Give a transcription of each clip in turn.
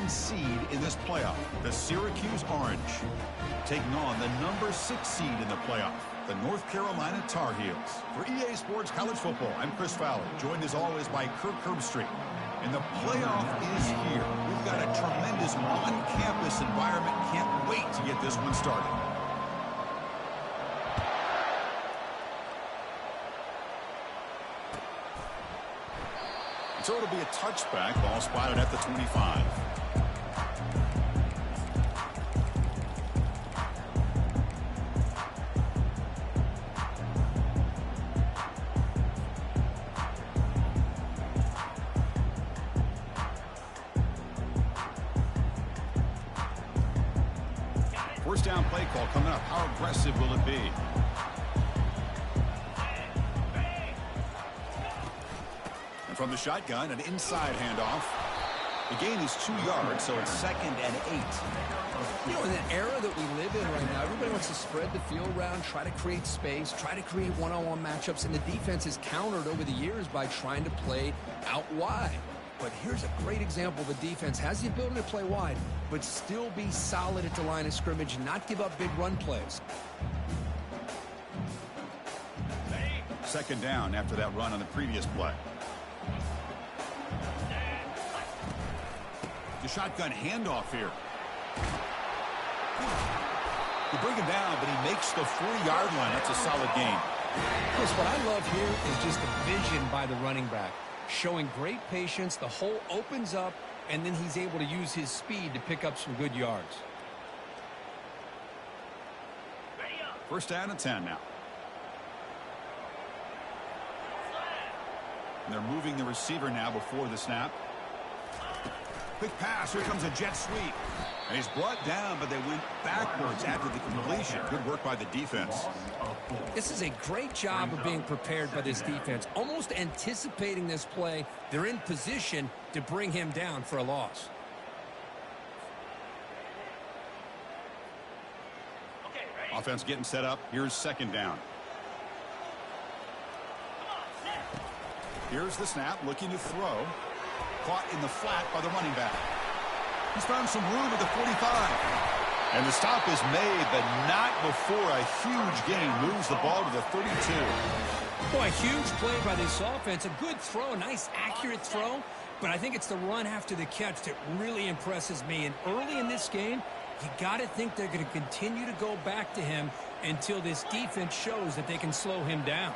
seed in this playoff, the Syracuse Orange, taking on the number 6 seed in the playoff, the North Carolina Tar Heels. For EA Sports College Football, I'm Chris Fowler, joined as always by Kirk Herbstreit. And the playoff is here. We've got a tremendous on-campus environment. Can't wait to get this one started. So it'll be a touchback. Ball spotted at the 25. First down play call coming up. How aggressive will it be? And from the shotgun, an inside handoff. The gain is 2 yards, so it's 2nd and 8. You know, in the era that we live in right now, everybody wants to spread the field around, try to create space, try to create one-on-one matchups, and the defense has countered over the years by trying to play out wide. But here's a great example of a defense has the ability to play wide, but still be solid at the line of scrimmage, not give up big run plays. 2nd down after that run on the previous play. The shotgun handoff here. You bring him down, but he makes the 4-yard line. That's a solid gain. Chris, what I love here is just the vision by the running back. Showing great patience, the hole opens up, and then he's able to use his speed to pick up some good yards. 1st down and 10 now. And they're moving the receiver now before the snap. Quick pass. Here comes a jet sweep. And he's brought down, but they went backwards after the completion. Good work by the defense. This is a great job of being prepared by this defense. Almost anticipating this play. They're in position to bring him down for a loss. Offense getting set up. Here's 2nd down. Here's the snap, looking to throw. Caught in the flat by the running back. He's found some room at the 45. And the stop is made, but not before a huge gain moves the ball to the 32. Boy, a huge play by this offense. A good throw, a nice accurate throw. But I think it's the run after the catch that really impresses me. And early in this game, you got to think they're going to continue to go back to him until this defense shows that they can slow him down.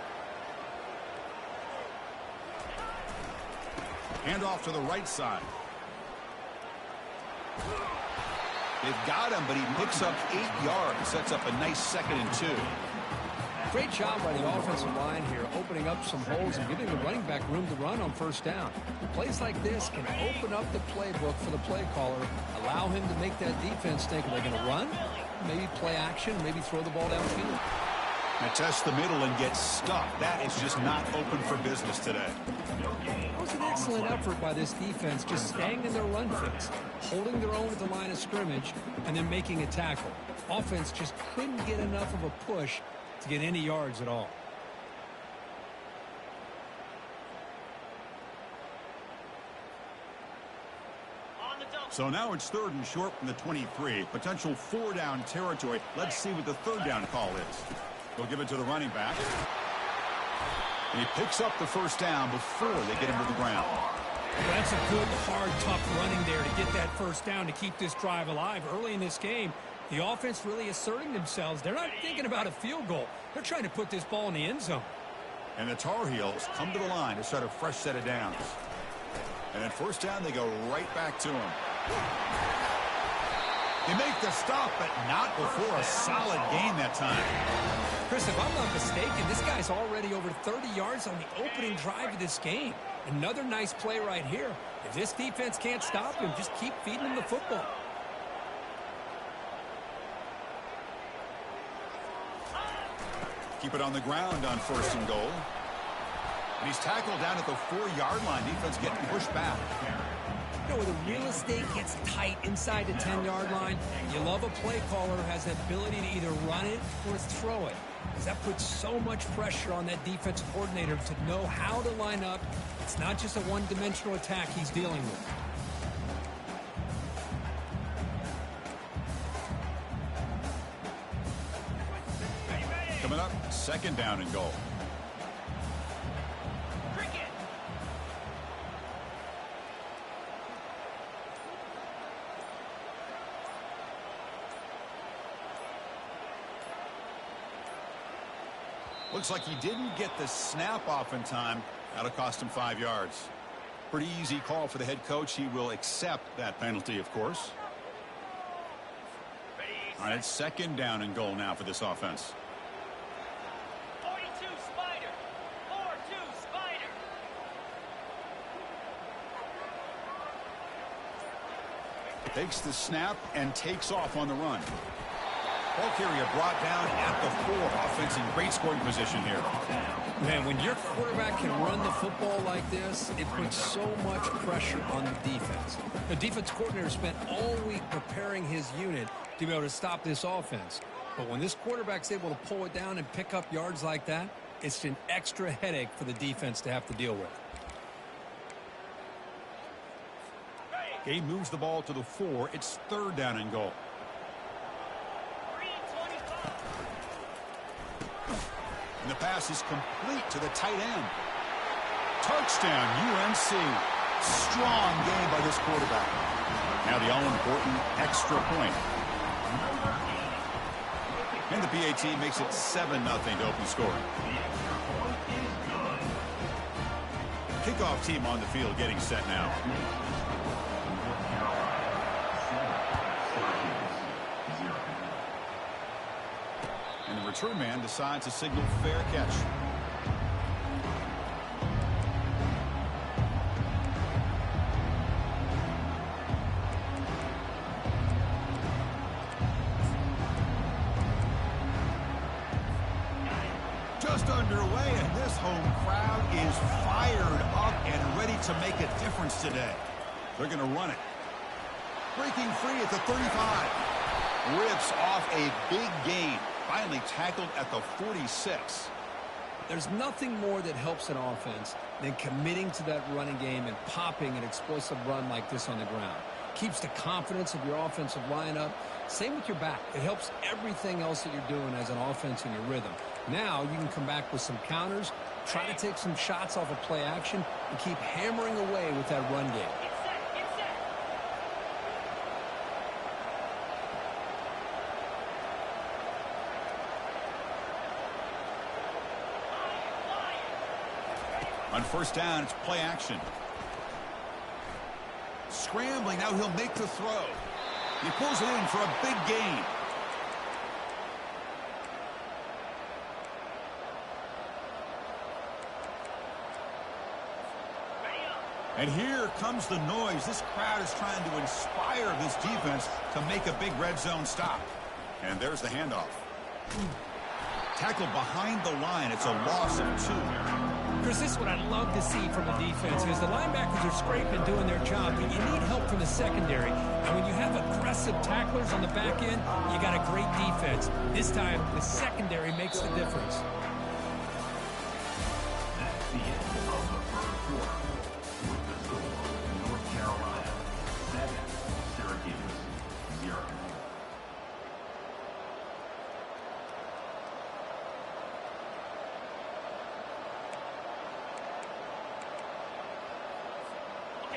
Handoff to the right side. They've got him, but he picks up 8 yards. Sets up a nice 2nd and 2. Great job by the offensive line here, opening up some holes and giving the running back room to run on 1st down. Plays like this can open up the playbook for the play caller, allow him to make that defense think, are they going to run? Maybe play action, maybe throw the ball downfield. They test the middle and get stuck. That is just not open for business today. That was an excellent effort by this defense, just staying in their run fix, holding their own at the line of scrimmage, and then making a tackle. Offense just couldn't get enough of a push to get any yards at all. So now it's 3rd and short from the 23. Potential 4-down territory. Let's see what the 3rd down call is. They'll give it to the running back. And he picks up the 1st down before they get him to the ground. Well, that's a good, hard, tough running there to get that 1st down to keep this drive alive. Early in this game, the offense really asserting themselves. They're not thinking about a field goal. They're trying to put this ball in the end zone. And the Tar Heels come to the line to start a fresh set of downs. And then 1st down, they go right back to him. They make the stop, but not before a solid gain that time. Chris, if I'm not mistaken, this guy's already over 30 yards on the opening drive of this game. Another nice play right here. If this defense can't stop him, just keep feeding him the football. Keep it on the ground on 1st and goal. And he's tackled down at the 4-yard line. Defense getting pushed back. You know, where the real estate gets tight inside the 10-yard line, you love a play caller who has the ability to either run it or throw it. Because that puts so much pressure on that defensive coordinator to know how to line up. It's not just a one-dimensional attack he's dealing with. Coming up, second down and goal. Looks like he didn't get the snap off in time. That'll cost him 5 yards. Pretty easy call for the head coach. He will accept that penalty, of course. All right, it's second down and goal now for this offense. 42 Spider. 4-2 Spider. Takes the snap and takes off on the run. Ball carrier brought down at the 4. Offense in great scoring position here. Man, when your quarterback can run the football like this, it puts so much pressure on the defense. The defense coordinator spent all week preparing his unit to be able to stop this offense. But when this quarterback's able to pull it down and pick up yards like that, it's an extra headache for the defense to have to deal with. Gabe moves the ball to the 4. It's third down and goal. And the pass is complete to the tight end. Touchdown, UNC. Strong game by this quarterback. Now the all-important extra point. And the PAT makes it 7-0 to open scoring. Kickoff team on the field getting set now. And the return man decides to signal fair catch. Just underway, and this home crowd is fired up and ready to make a difference today. They're going to run it. Breaking free at the 35. Rips off a big gain. Finally tackled at the 46. There's nothing more that helps an offense than committing to that running game and popping an explosive run like this on the ground. Keeps the confidence of your offensive lineup. Same with your back. It helps everything else that you're doing as an offense in your rhythm. Now you can come back with some counters, try to take some shots off of play action, and keep hammering away with that run game. On first down, it's play action. Scrambling, now he'll make the throw. He pulls it in for a big gain. And here comes the noise. This crowd is trying to inspire this defense to make a big red zone stop. And there's the handoff. Tackled behind the line. It's a loss of 2. Chris, this is what I'd love to see from the defense is the linebackers are scraping, doing their job, but you need help from the secondary. And when you have aggressive tacklers on the back end, you got a great defense. This time, the secondary makes the difference. That's the end of the first quarter. With the score, North Carolina 7, Syracuse 0.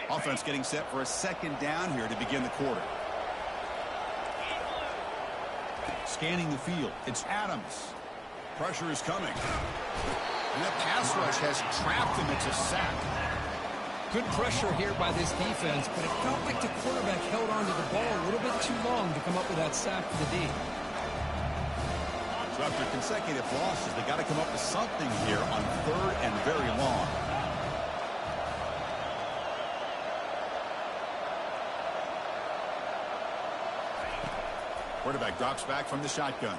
Offense getting set for a second down here to begin the quarter. Scanning the field. It's Adams. Pressure is coming. And that pass rush has trapped him. It's a sack. Good pressure here by this defense, but it felt like the quarterback held onto the ball a little bit too long to come up with that sack for the D. So after consecutive losses, they got to come up with something here on third and very long. Quarterback drops back from the shotgun.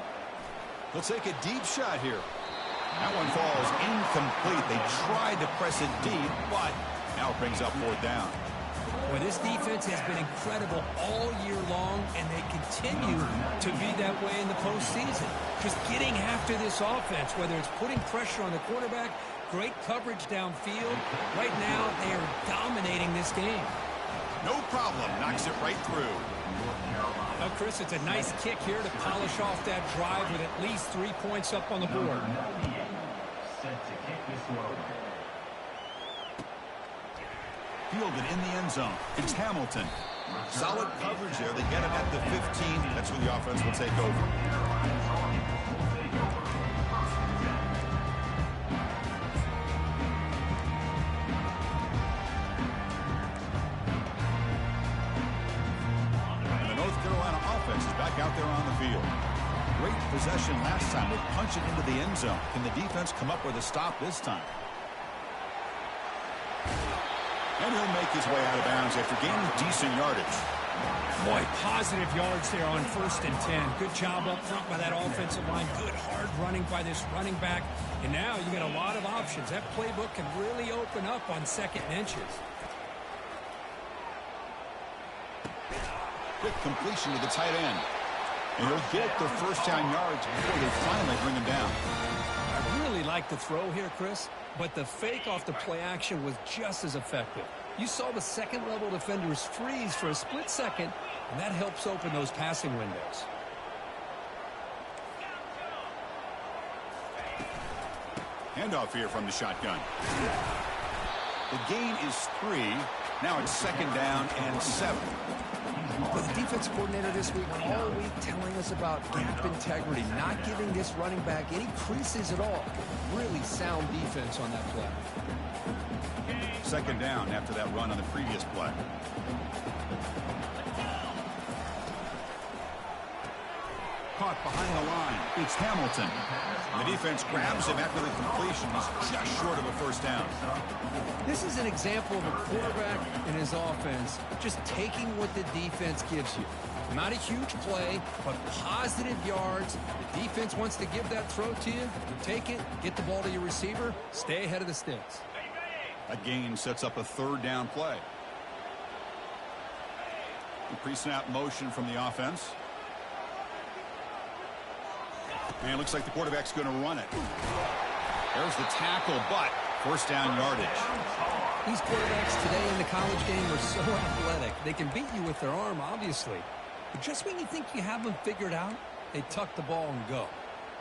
He'll take a deep shot here. That one falls incomplete. They tried to press it deep, but now it brings up fourth down. Well, this defense has been incredible all year long, and they continue to be that way in the postseason. Just getting after this offense, whether it's putting pressure on the quarterback, great coverage downfield. Right now, they are dominating this game. No problem. Knocks it right through. North Carolina. Well, Chris, it's a nice kick here to polish off that drive with at least 3 points up on the board. Number 98, set to kick this one away. Fielded in the end zone. It's Hamilton. Solid coverage there. They get him at the 15. That's where the offense will take over. And the North Carolina offense is back out there on the field. Great possession last time. They punch it into the end zone. Can the defense come up with a stop this time? And he'll make his way out of bounds after gaining decent yardage. Boy, positive yards there on 1st and 10. Good job up front by that offensive line. Good hard running by this running back. And now you got a lot of options. That playbook can really open up on 2nd and inches. Quick completion to the tight end. And he'll get the first down yards before they finally bring him down. I really like the throw here, Chris, but the fake off the play action was just as effective. You saw the second-level defenders freeze for a split second, and that helps open those passing windows. Handoff here from the shotgun. The gain is 3. Now it's 2nd down and 7. Well, the defensive coordinator this week all week telling us about gap integrity, not giving this running back any creases at all. Really sound defense on that play. 2nd down after that run on the previous play. Caught behind the line. It's Hamilton. The defense grabs him after the completion. He's just short of a first down. This is an example of a quarterback and his offense just taking what the defense gives you. Not a huge play, but positive yards. The defense wants to give that throw to you. You take it, get the ball to your receiver, stay ahead of the sticks. That gain sets up a 3rd down play. The pre-snap motion from the offense. And it looks like the quarterback's going to run it. There's the tackle, but first down yardage. These quarterbacks today in the college game are so athletic. They can beat you with their arm, obviously. But just when you think you have them figured out, they tuck the ball and go.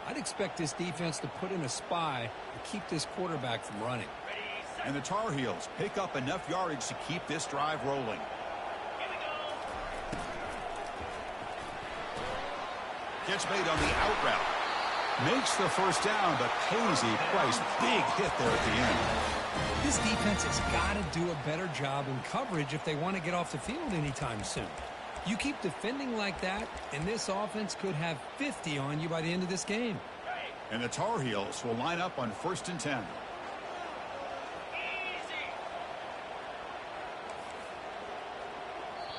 I'd expect this defense to put in a spy to keep this quarterback from running. And the Tar Heels pick up enough yardage to keep this drive rolling. Gets made on the out route. Makes the first down, but pays a price. Big hit there at the end. This defense has got to do a better job in coverage if they want to get off the field anytime soon. You keep defending like that, and this offense could have 50 on you by the end of this game. And the Tar Heels will line up on 1st and 10.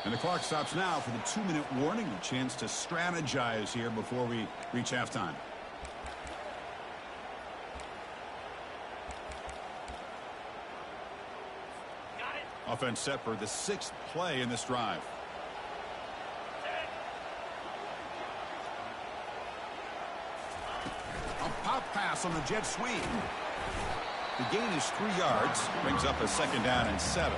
And the clock stops now for the 2-minute warning. A chance to strategize here before we reach halftime. Offense set for the 6th play in this drive. A pop pass on the jet sweep. The gain is 3 yards. Brings up a 2nd down and 7.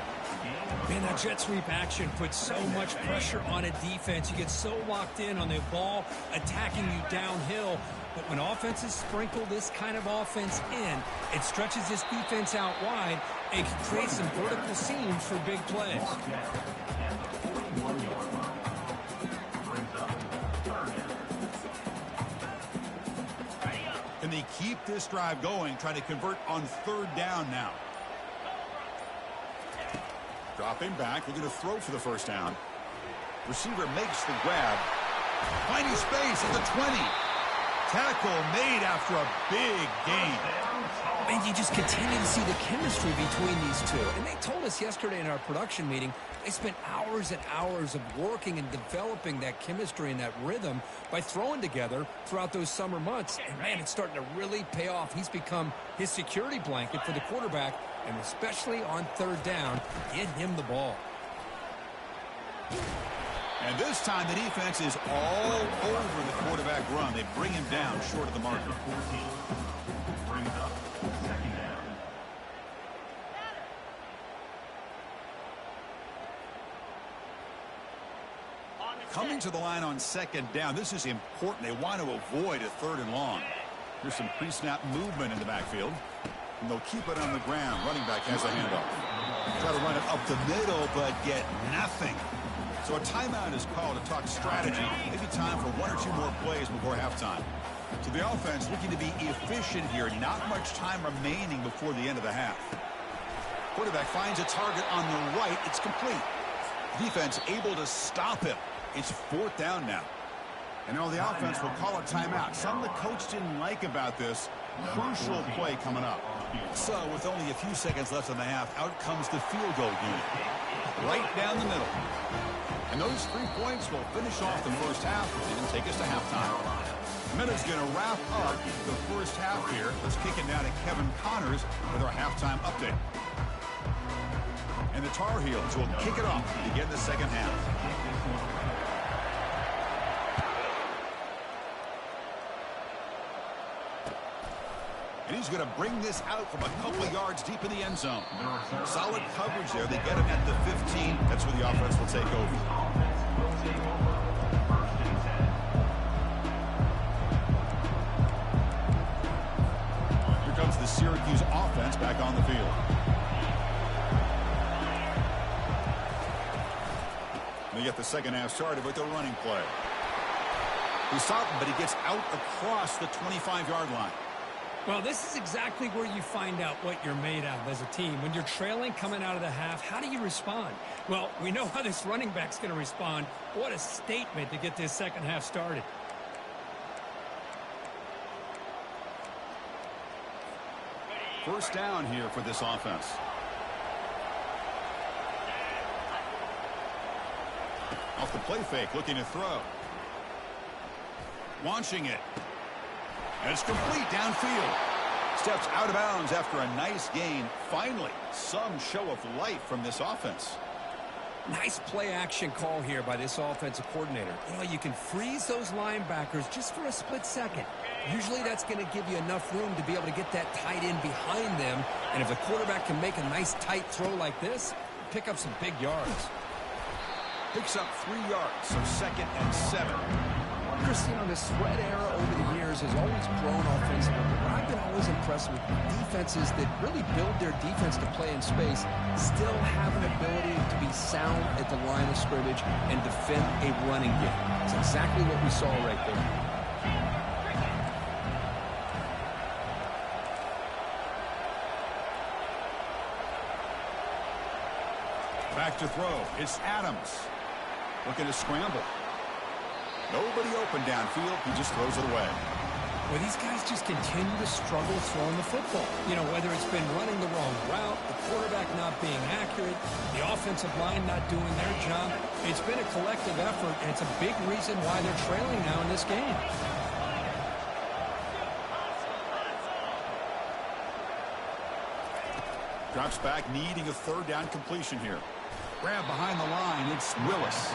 Man, that jet sweep action puts so much pressure on a defense. You get so locked in on the ball attacking you downhill. But when offenses sprinkle this kind of offense in, it stretches this defense out wide and can create some vertical seams for big plays. Can they keep this drive going, trying to convert on 3rd down now? Dropping back, they're going to throw for the first down. Receiver makes the grab. Finding space at the 20. Tackle made after a big gain. And you just continue to see the chemistry between these two. And they told us yesterday in our production meeting, they spent hours and hours of working and developing that chemistry and that rhythm by throwing together throughout those summer months. And, man, it's starting to really pay off. He's become his security blanket for the quarterback, and especially on 3rd down, get him the ball. And this time the defense is all over the quarterback run. They bring him down short of the marker. Brings up 2nd down. On the Coming to the line on second down, this is important. They want to avoid a 3rd and long. Here's some pre-snap movement in the backfield. And they'll keep it on the ground. Running back has a handoff. Try to run it up the middle, but get nothing. So a timeout is called to talk strategy. Maybe time for 1 or 2 more plays before halftime. So the offense looking to be efficient here. Not much time remaining before the end of the half. Quarterback finds a target on the right. It's complete. Defense able to stop him. It's 4th down now. And now the offense will call a timeout. Something the coach didn't like about this. Crucial play coming up. So with only a few seconds left in the half, out comes the field goal unit. Right down the middle. And those 3 points will finish off the first half and take us to halftime. Minute's going to wrap up the first half here. Let's kick it down to Kevin Connors with our halftime update. And the Tar Heels will kick it off to begin the second half. And he's going to bring this out from a couple of yards deep in the end zone. Solid coverage there. They get him at the 15. That's where the offense will take over. Here comes the Syracuse offense back on the field. They get the second half started with their running play. He stopped him, but he gets out across the 25-yard line. Well, this is exactly where you find out what you're made of as a team. When you're trailing coming out of the half, how do you respond? Well, we know how this running back's going to respond. What a statement to get this second half started. First down here for this offense. Off the play fake, looking to throw. Launching it. And it's complete downfield. Steps out of bounds after a nice gain. Finally, some show of life from this offense. Nice play action call here by this offensive coordinator. You know, you can freeze those linebackers just for a split second. Usually that's going to give you enough room to be able to get that tight end behind them. And if the quarterback can make a nice tight throw like this, pick up some big yards. Picks up 3 yards, so 2nd and 7. Chris, you know, the spread era over the years has always grown offensively, but I've been always impressed with defenses that really build their defense to play in space, still have an ability to be sound at the line of scrimmage and defend a running game. It's exactly what we saw right there. Back to throw. It's Adams. Looking to scramble. Nobody open downfield. He just throws it away. Well, these guys just continue to struggle throwing the football. You know, whether it's been running the wrong route, the quarterback not being accurate, the offensive line not doing their job. It's been a collective effort, and it's a big reason why they're trailing now in this game. Drops back, needing a 3rd down completion here. Grab behind the line, it's Willis.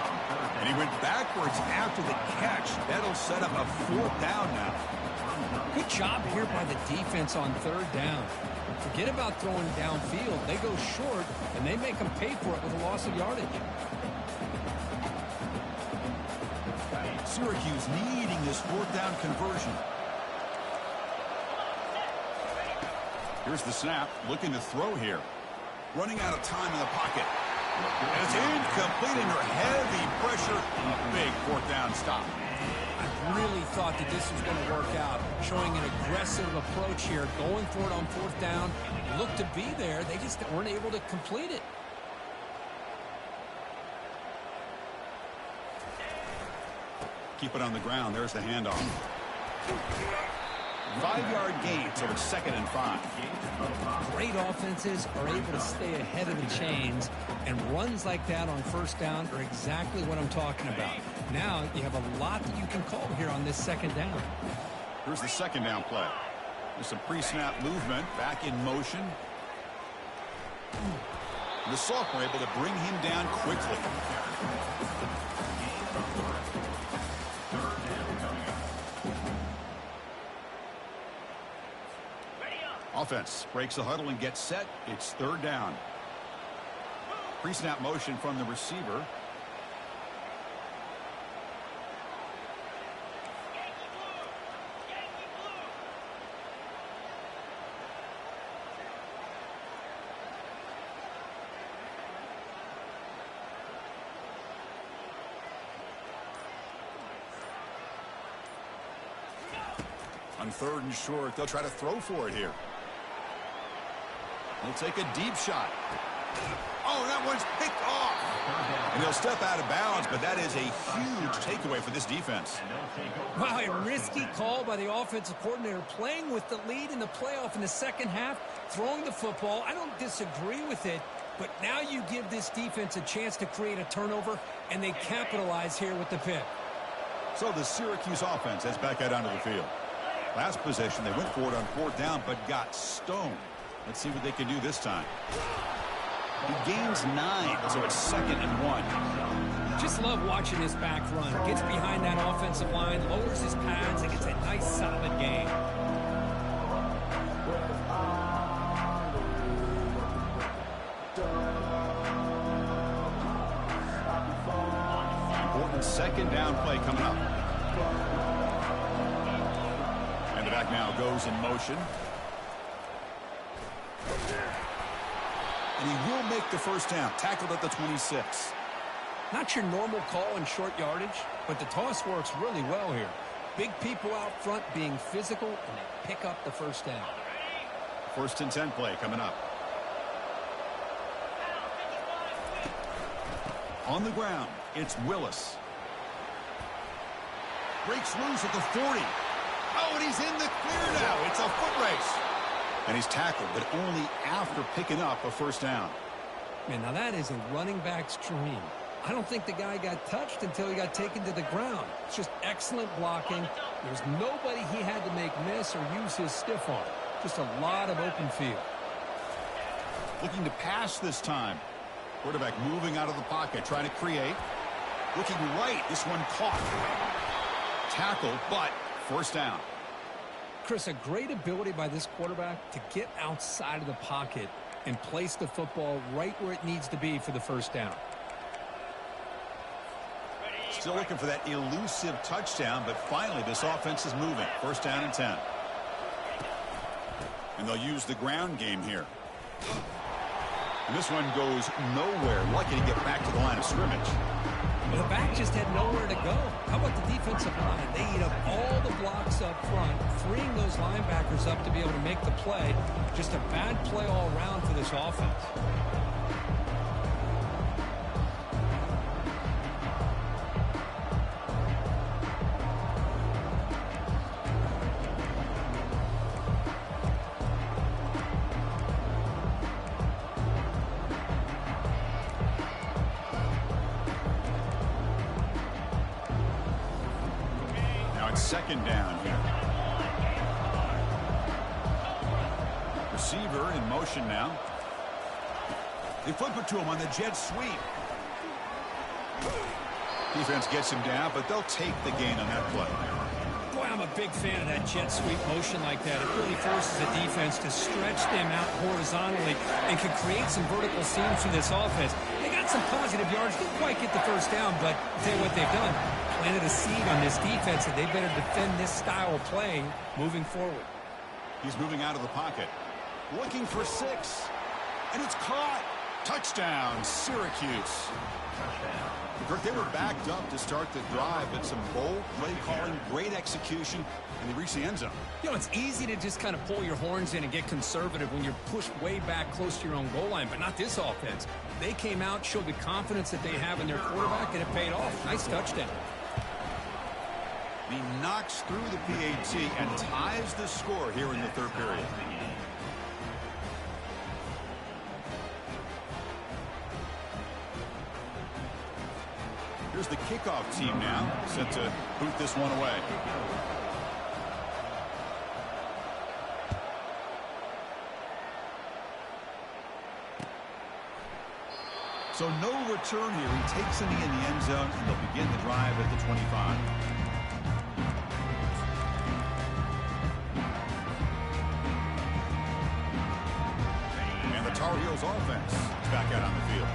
And he went backwards after the catch. That'll set up a 4th down now. Good job here by the defense on 3rd down. Forget about throwing downfield. They go short, and they make them pay for it with a loss of yardage. Syracuse needing this 4th down conversion. Here's the snap, looking to throw here. Running out of time in the pocket. And it's incomplete under heavy pressure. A big 4th down stop. I really thought that this was going to work out. Showing an aggressive approach here. Going for it on 4th down. Looked to be there. They just weren't able to complete it. Keep it on the ground. There's the handoff. 5-yard gain, so it's 2nd and 5. Great offenses are able to stay ahead of the chains, and runs like that on 1st down are exactly what I'm talking about. Now you have a lot that you can call here on this 2nd down. Here's the 2nd down play. There's some pre-snap movement, back in motion. The sophomore able to bring him down quickly. Offense breaks the huddle and gets set. It's 3rd down. Pre-snap motion from the receiver. On 3rd and short, they'll try to throw for it here. He'll take a deep shot. Oh, that one's picked off. And he'll step out of bounds, but that is a huge takeaway for this defense. Wow, a risky call by the offensive coordinator, playing with the lead in the playoff in the second half, throwing the football. I don't disagree with it, but now you give this defense a chance to create a turnover, and they capitalize here with the pick. So the Syracuse offense heads back out onto the field. Last possession, they went for it on 4th down, but got stoned. Let's see what they can do this time. He gains 9, so it's 2nd and 1. Just love watching this back run. Gets behind that offensive line, lowers his pads, and gets a nice, solid gain. Important 2nd down play coming up. And the back now goes in motion. And he will make the 1st down. Tackled at the 26. Not your normal call in short yardage, but the toss works really well here. Big people out front being physical, and they pick up the 1st down. 1st and 10 play coming up. On the ground, it's Willis. Breaks loose at the 40. Oh, and he's in the clear now. It's a foot race. And he's tackled, but only after picking up a 1st down. Man, now that is a running back's dream. I don't think the guy got touched until he got taken to the ground. It's just excellent blocking. There's nobody he had to make miss or use his stiff arm. Just a lot of open field. Looking to pass this time. Quarterback moving out of the pocket, trying to create. Looking right, this one caught. Tackled, but 1st down. Chris, a great ability by this quarterback to get outside of the pocket and place the football right where it needs to be for the 1st down. Still looking for that elusive touchdown, but finally this offense is moving. 1st down and 10. And they'll use the ground game here. And this one goes nowhere. Lucky to get back to the line of scrimmage. Well, the back just had nowhere to go. How about the defensive line? They eat up all the blocks up front, freeing those linebackers up to be able to make the play. Just a bad play all around for this offense. Now it's 2nd down here. Receiver in motion now. They flip it to him on the jet sweep. Defense gets him down, but they'll take the gain on that play. Boy, I'm a big fan of that jet sweep motion like that. It really forces the defense to stretch them out horizontally and can create some vertical seams through this offense. They got some positive yards, didn't quite get the 1st down, but I'll tell you what they've done. Planted a seed on this defense that they better defend this style of play moving forward. He's moving out of the pocket. Looking for 6. And it's caught. Touchdown, Syracuse. Kirk, they were backed up to start the drive, but some bold play calling, great execution, and they reached the end zone. You know, it's easy to just kind of pull your horns in and get conservative when you're pushed way back close to your own goal line, but not this offense. They came out, showed the confidence that they have in their quarterback, and it paid off. Nice touchdown. He knocks through the PAT and ties the score here in the 3rd period. Here's the kickoff team now, set to boot this one away. So no return here. He takes a knee in the end zone, and they'll begin the drive at the 25. And the Tar Heels offense is back out on the field.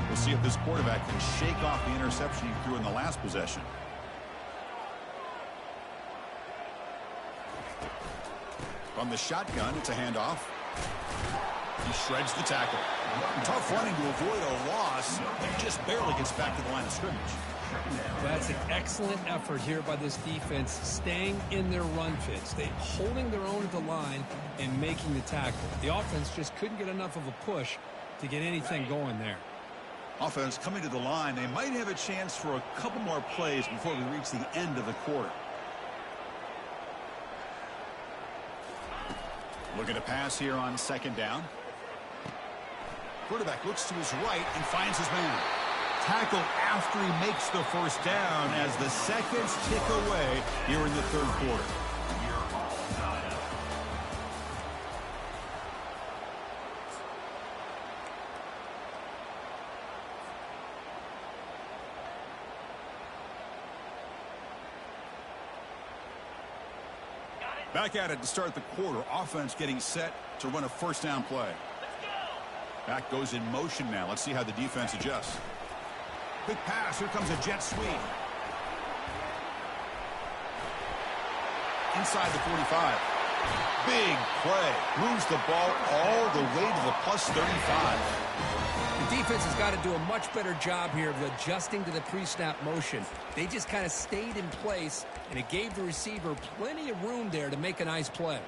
We'll see if this quarterback can shake off the interception he threw in the last possession. From the shotgun, it's a handoff. He shreds the tackle. Tough running to avoid a loss, and just barely gets back to the line of scrimmage. That's an excellent effort here by this defense, staying in their run fits. They holding their own at the line and making the tackle. The offense just couldn't get enough of a push to get anything going there. Offense coming to the line. They might have a chance for a couple more plays before we reach the end of the quarter. Looking to pass here on second down. Quarterback looks to his right and finds his man. Tackle after he makes the first down as the seconds tick away here in the third quarter. Back at it to start the quarter. Offense getting set to run a first down play. Back goes in motion now. Let's see how the defense adjusts. Quick pass. Here comes a jet sweep. Inside the 45. Big play. Moves the ball all the way to the plus 35. The defense has got to do a much better job here of adjusting to the pre-snap motion. They just kind of stayed in place, and it gave the receiver plenty of room there to make a nice play.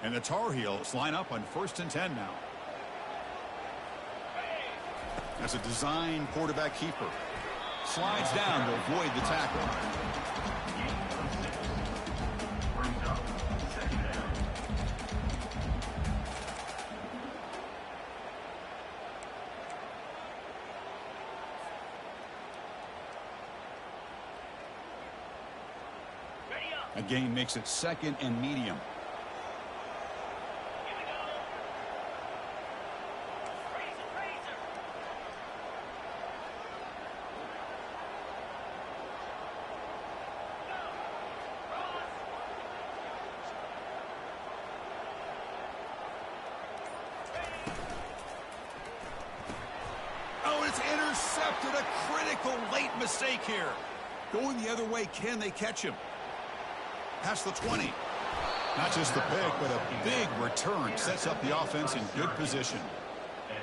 And the Tar Heels line up on 1st and 10 now. That's a design quarterback keeper. Slides down to avoid the tackle. Again makes it 2nd and medium. Intercepted, a critical late mistake here. Going the other way, can they catch him? Past the 20. Not just the pick, but a big return. Sets up the offense in good position.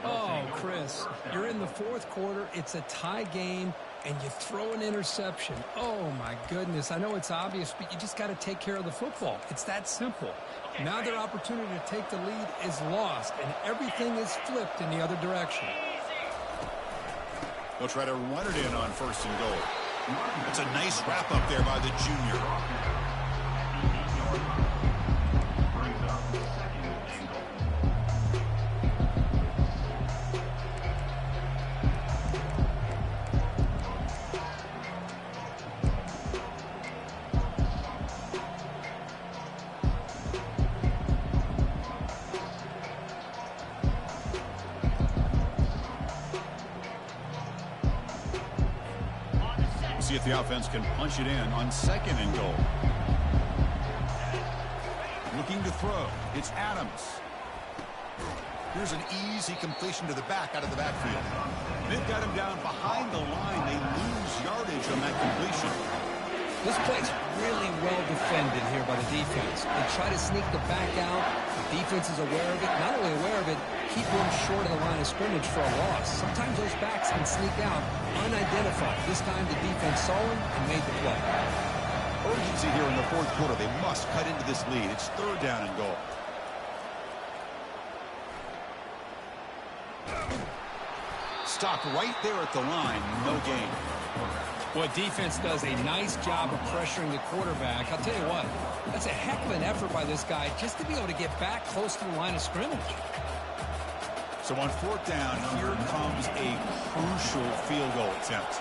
Oh, Chris, you're in the 4th quarter. It's a tie game, and you throw an interception. Oh, my goodness. I know it's obvious, but you just got to take care of the football. It's that simple. Now their opportunity to take the lead is lost, and everything is flipped in the other direction. They'll try to run it in on 1st and goal. That's a nice wrap up there by the junior. See if the offense can punch it in on 2nd and goal. Looking to throw. It's Adams. Here's an easy completion to the back out of the backfield. They've got him down behind the line. They lose yardage on that completion. This play's really well defended here by the defense. They try to sneak the back out. The defense is aware of it. Not only aware of it, keep them short of the line of scrimmage for a loss. Sometimes those backs can sneak out unidentified. This time the defense saw him and made the play. Urgency here in the 4th quarter. They must cut into this lead. It's 3rd down and goal. Stopped right there at the line. No gain. Well, defense does a nice job of pressuring the quarterback. I'll tell you what, that's a heck of an effort by this guy just to be able to get back close to the line of scrimmage. So on 4th down, here comes a crucial field goal attempt.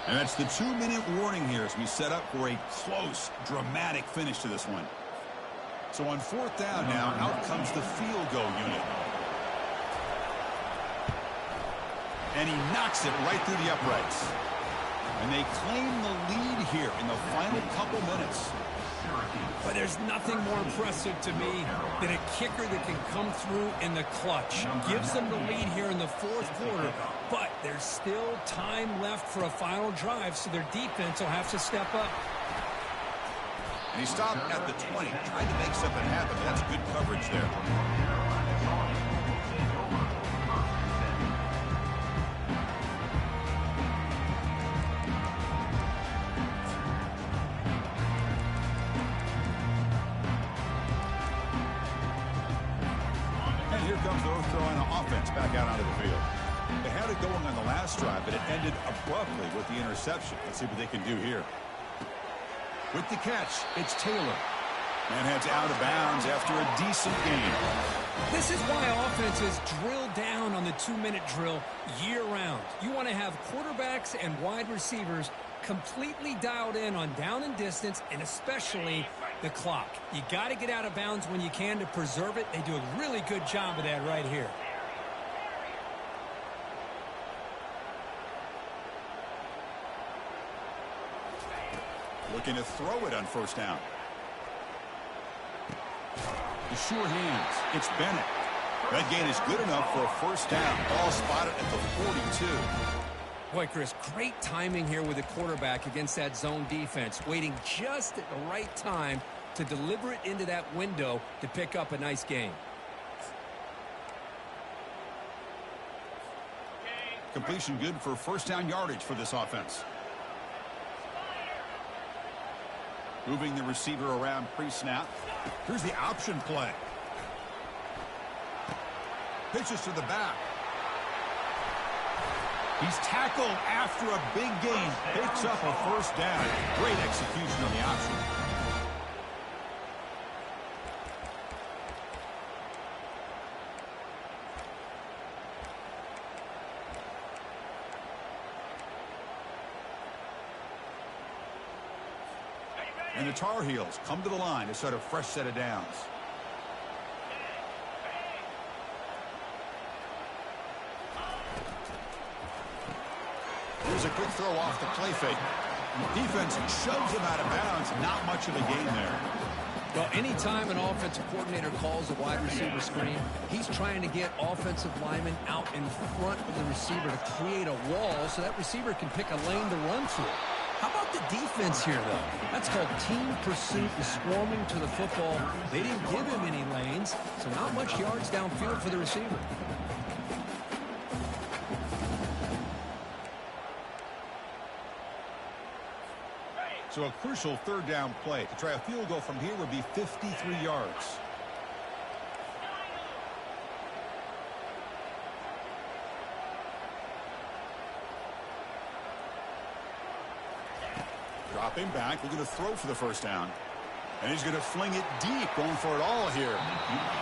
And that's the 2-minute warning here as we set up for a close, dramatic finish to this one. So on 4th down now, out comes the field goal unit. And he knocks it right through the uprights. And they claim the lead here in the final couple minutes. But there's nothing more impressive to me than a kicker that can come through in the clutch. Gives them the lead here in the fourth quarter, but there's still time left for a final drive, so their defense will have to step up. And he stopped at the 20, tried to make something happen. That's good coverage there. And here comes the North Carolina offense back out onto the field. They had it going on the last drive, but it ended abruptly with the interception. Let's see what they can do here. With the catch, it's Taylor. And heads out of bounds after a decent game. This is why offenses drill down on the 2-minute drill year-round. You want to have quarterbacks and wide receivers completely dialed in on down and distance, and especially the clock. You got to get out of bounds when you can to preserve it. They do a really good job of that right here. Looking to throw it on first down. The sure hands. It's Bennett. That gain is good enough for a first down. Ball spotted at the 42. Boy, Chris, great timing here with the quarterback against that zone defense. Waiting just at the right time to deliver it into that window to pick up a nice gain. Completion good for first down yardage for this offense. Moving the receiver around pre-snap. Here's the option play. Pitches to the back. He's tackled after a big gain. Picks up a first down. Great execution on the option. And the Tar Heels come to the line to start a fresh set of downs. Here's a quick throw off the play fake. Defense shoves him out of bounds. Not much of a gain there. Well, anytime an offensive coordinator calls a wide receiver screen, he's trying to get offensive linemen out in front of the receiver to create a wall so that receiver can pick a lane to run through. How about the defense here, though? That's called team pursuit and swarming to the football. They didn't give him any lanes, so not much yards downfield for the receiver. So a crucial third down play. To try a field goal from here would be 53 yards. Dropping back, looking to throw for the first down. And he's going to fling it deep, going for it all here.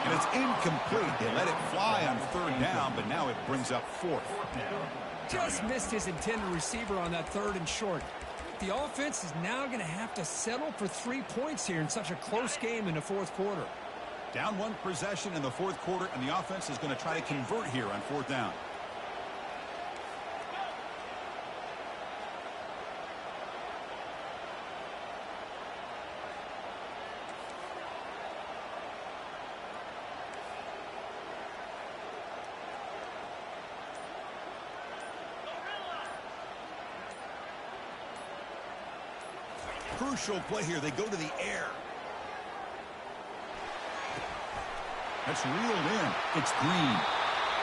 And it's incomplete. They let it fly on third down, but now it brings up fourth. Just missed his intended receiver on that third and short. The offense is now going to have to settle for 3 points here in such a close game in the fourth quarter. Down one possession in the fourth quarter, and the offense is going to try to convert here on fourth down. Crucial play here. They go to the air. That's reeled in. It's Green.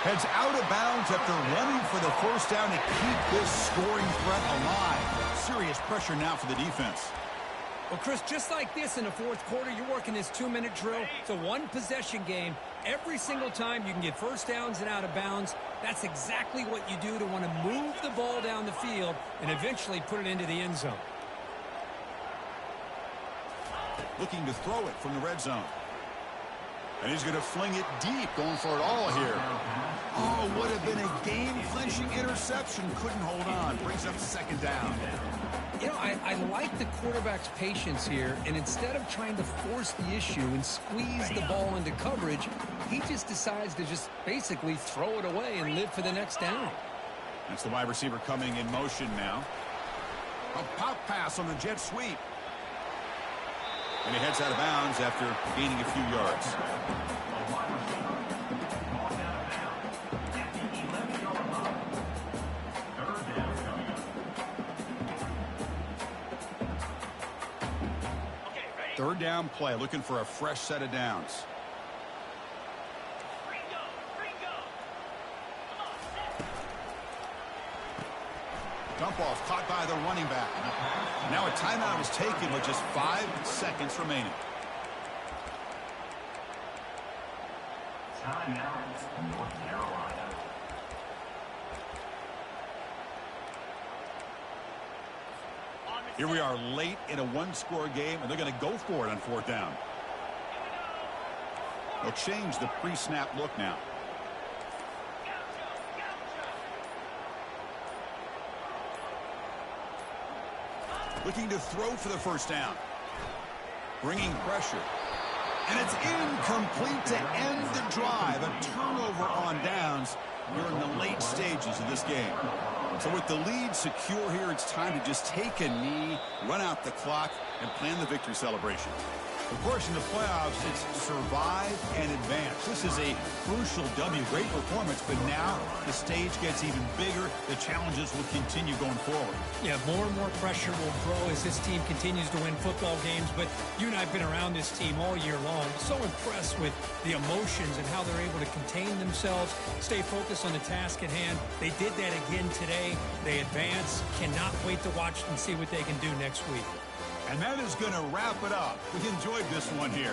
Heads out of bounds after running for the first down to keep this scoring threat alive. Serious pressure now for the defense. Well, Chris, just like this in the fourth quarter, you're working this 2-minute drill. It's a one-possession game. Every single time you can get first downs and out of bounds, that's exactly what you do to want to move the ball down the field and eventually put it into the end zone. Looking to throw it from the red zone. And he's going to fling it deep, going for it all here. Oh, would have been a game-clinching interception. Couldn't hold on. Brings up second down. You know, I like the quarterback's patience here, and instead of trying to force the issue and squeeze the ball into coverage, he just decides to just basically throw it away and live for the next down. That's the wide receiver coming in motion now. A pop pass on the jet sweep. And he heads out of bounds after gaining a few yards. Third down play, looking for a fresh set of downs. Dump off caught by the running back. Now a timeout is taken with just 5 seconds remaining. Timeout, North Carolina. Here we are late in a one-score game, and they're going to go for it on 4th down. They'll change the pre-snap look now. Looking to throw for the first down. Bringing pressure. And it's incomplete to end the drive. A turnover on downs here in the late stages of this game. So with the lead secure here, it's time to just take a knee, run out the clock, and plan the victory celebration. Of course, in the playoffs, it's survive and advance. This is a crucial W. Great performance, but now the stage gets even bigger. The challenges will continue going forward. Yeah, more and more pressure will grow as this team continues to win football games. But you and I have been around this team all year long. So impressed with the emotions and how they're able to contain themselves, stay focused on the task at hand. They did that again today. They advance. Cannot wait to watch and see what they can do next week. And that is going to wrap it up. We enjoyed this one here.